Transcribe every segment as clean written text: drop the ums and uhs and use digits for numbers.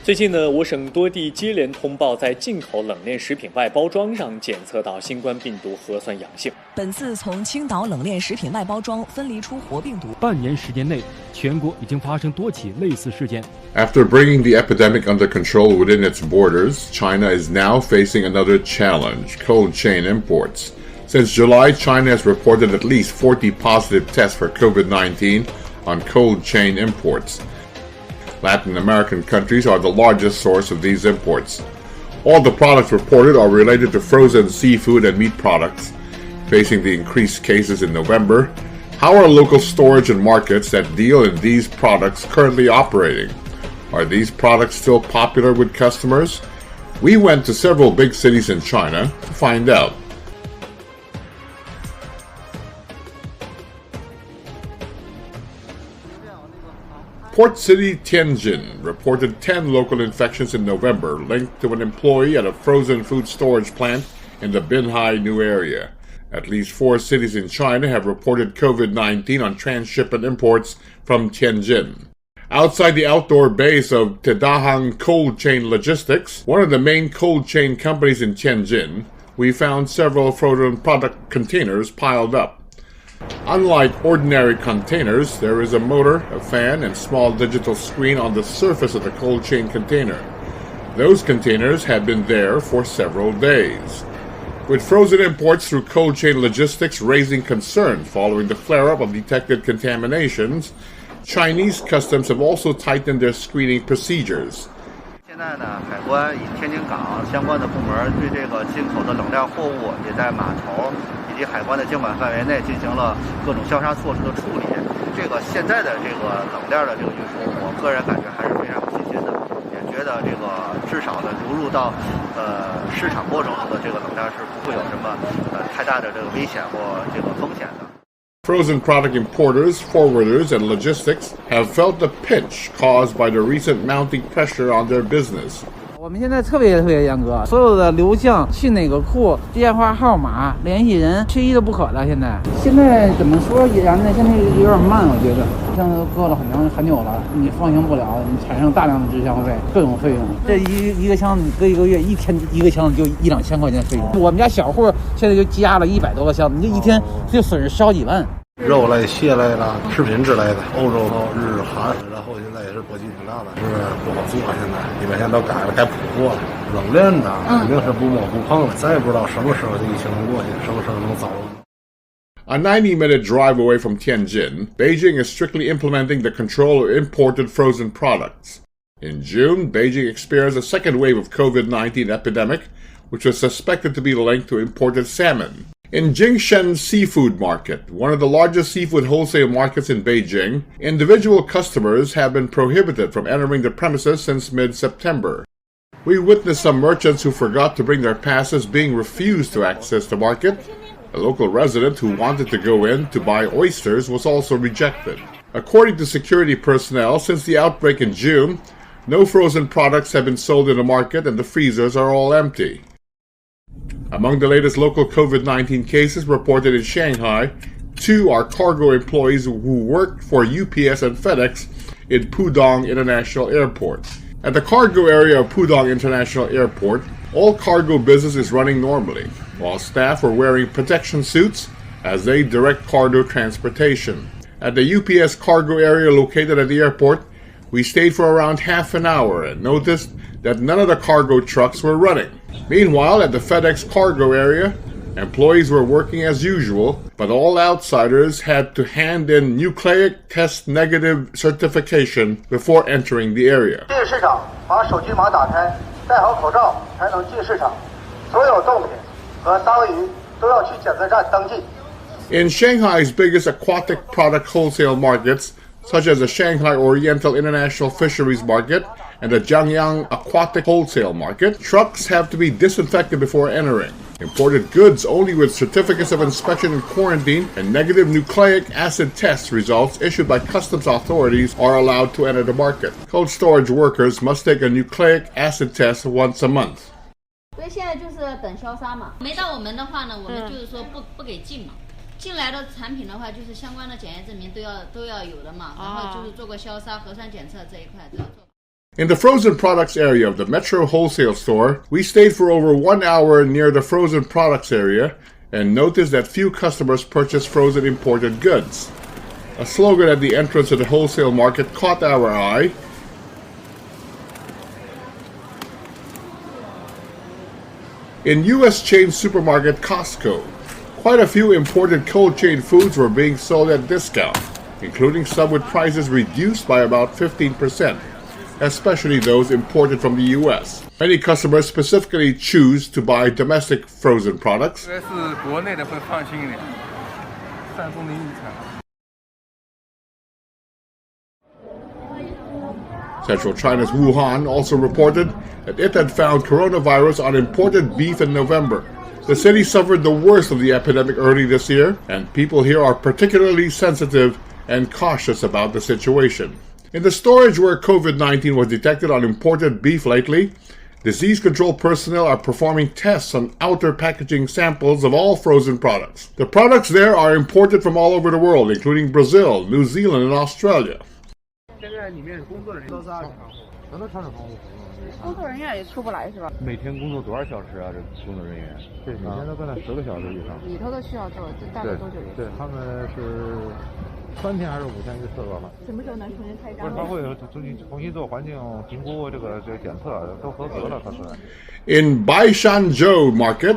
最近呢，我省多地接连通报在进口冷链食品外包装上检测到新冠病毒核酸阳性。本次从青岛冷链食品外包装分离出活病毒，半年时间内，全国已经发生多起类似事件。After bringing the epidemic under control within its borders, China is now facing another challenge: cold chain imports. Since July, China has reported at least 40 positive tests for COVID-19 on cold chain imports. Latin American countries are the largest source of these imports. All the products reported are related to frozen seafood and meat products. Facing the increased cases in November, how are local storage and markets that deal in these products currently operating? Are these products still popular with customers? We went to several big cities in China to find out. Port city Tianjin reported 10 local infections in November linked to an employee at a frozen food storage plant in the Binhai New area. At least 4 cities in China have reported COVID-19 on transshipment imports from Tianjin. Outside the outdoor base of Tedahang Cold Chain Logistics, one of the main cold chain companies in Tianjin, we found several frozen product containers piled up. Unlike ordinary containers, there is a motor, a fan, and small digital screen on the surface of the cold chain container. Those containers had been there for several days. With frozen imports through cold chain logistics raising concern following the flare-up of detected contaminations, Chinese customs have also tightened their screening procedures. 现在呢，海关以天津港相关的部门对这个进口的冷链货物也在码头以及海关的监管范围内进行了各种消杀措施的处理。这个现在的这个冷链的这个运输，我个人感觉还是非常有信心的，也觉得这个至少呢流入到市场过程中的这个冷链是不会有什么太大的这个危险或这个风险的。Frozen product importers, forwarders, and logistics have felt the pinch caused by the recent mounting pressure on their business. 我们现在特别严格，所有的流向去哪个库、电话号码、联系人，缺一都不可了。现在怎么说依然呢？现在有点慢，我觉得，像搁了很久了，你放行不了，你产生大量的滞销费，各种费用。这一个箱子你搁一个月，一天一个箱子就1-2千块钱的费用。我们家小户现在就积压了100多个箱子，你这一天就损失10几万。肉类、蟹类啦、食品之类的，欧洲、日、韩，然后现在也是波及挺大的，是不好做。现在因为现在都改了，改普货了。冷链呢，肯定是不摸不碰的，咱也不知道什么时候这疫情能过去，什么时候能走。A 90-minute drive away from Tianjin, Beijing is strictly implementing the control of imported frozen products. In June, Beijing experienced a second wave of COVID-19 epidemic, which was suspected to be linked to imported salmon. In Jingshen Seafood Market, one of the largest seafood wholesale markets in Beijing, individual customers have been prohibited from entering the premises since mid-September. We witnessed some merchants who forgot to bring their passes being refused to access the market. A local resident who wanted to go in to buy oysters was also rejected. According to security personnel, since the outbreak in June, no frozen products have been sold in the market and the freezers are all empty. Among the latest local COVID-19 cases reported in Shanghai, 2 are cargo employees who worked for UPS and FedEx in Pudong International Airport. At the cargo area of Pudong International Airport, all cargo business is running normally, while staff are wearing protection suits as they direct cargo transportation. At the UPS cargo area located at the airport, we stayed for around half an hour and noticed that none of the cargo trucks were running. Meanwhile, at the FedEx cargo area, employees were working as usual, but all outsiders had to hand in nucleic test negative certification before entering the area. 进市场，把手机码打开，戴好口罩才能进市场。所有冻品和鲨鱼都要去检测站登记。 In Shanghai's biggest aquatic product wholesale markets, such as the Shanghai Oriental International Fisheries Market and the Jiangyang Aquatic Wholesale Market, trucks have to be disinfected before entering. Imported goods only with certificates of inspection and quarantine and negative nucleic acid test results issued by customs authorities are allowed to enter the market. Cold storage workers must take a nucleic acid test once a month. 所以现在就是等消杀嘛，没到我们的话呢，我们就是说不给进嘛。进来的产品的话，就是相关的检验证明都要有的嘛，然后就是做个消杀、核酸检测这一块都要做。In the frozen products area of the Metro Wholesale Store, we stayed for over 1 hour near the frozen products area and noticed that few customers purchased frozen imported goods. A slogan at the entrance of the wholesale market caught our eye. In U.S. chain supermarket Costco, quite a few imported cold chain foods were being sold at discount, including some with prices reduced by about 15%. Especially those imported from the U.S. Many customers specifically choose to buy domestic frozen products. Central China's Wuhan also reported that it had found coronavirus on imported beef in November. The city suffered the worst of the epidemic early this year, and people here are particularly sensitive and cautious about the situation. In the storage where COVID-19 was detected on imported beef lately, disease control personnel are performing tests on outer packaging samples of all frozen products. The products there are imported from all over the world, including Brazil, New Zealand, and Australia. 工作人员也出不来是吧？每天工作多少小时啊？这工作人员？对，每天都搁那10个小时以上。里头的需要做，这大概多久一次？对，他们是3天还是5天一次吧？什么时候能重新开张？不是，他会重新做环境评估，这个检测都合格了，他是。In Baishanzhou Market,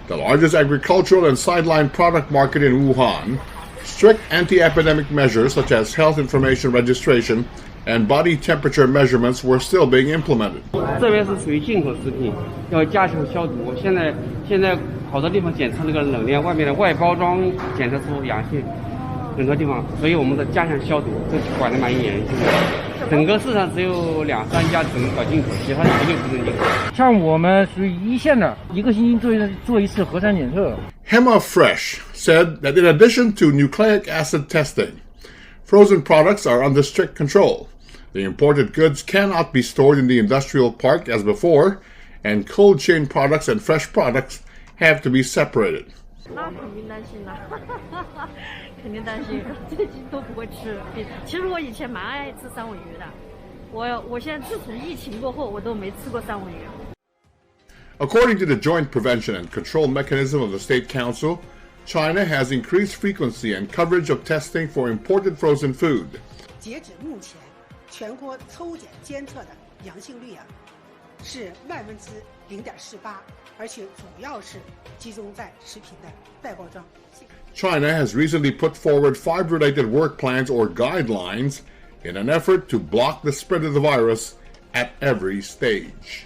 the largest agricultural and sideline product market in Wuhan, strict anti-epidemic measures such as health information registration and body temperature measurements were still being implemented. 这边是属于进口食品，要加强消毒。现在好多地方检测那个冷链外面的外包装检测出阳性，很多地方，所以我们的加强消毒，这管得蛮严谨的。整个市场只有2-3家只能搞进口，其他绝对不能进口。像我们属于一线的，1个星期做一次核酸检测。Hema Fresh said that in addition to nucleic acid testing, frozen products are under strict control. The imported goods cannot be stored in the industrial park as before, and cold chain products and fresh products have to be separated. 那肯定担心了，肯定担心，最近都不会吃。其实我以前蛮爱吃三文鱼的，我现在自从疫情过后，我都没吃过三文鱼。According to the Joint Prevention and Control Mechanism of the State Council, China has increased frequency and coverage of testing for imported frozen food. 截止目前，全国抽检监测的阳性率是0.48%，而且主要是集中在食品的外包装。China has recently put forward 5 related work plans or guidelines in an effort to block the spread of the virus at every stage.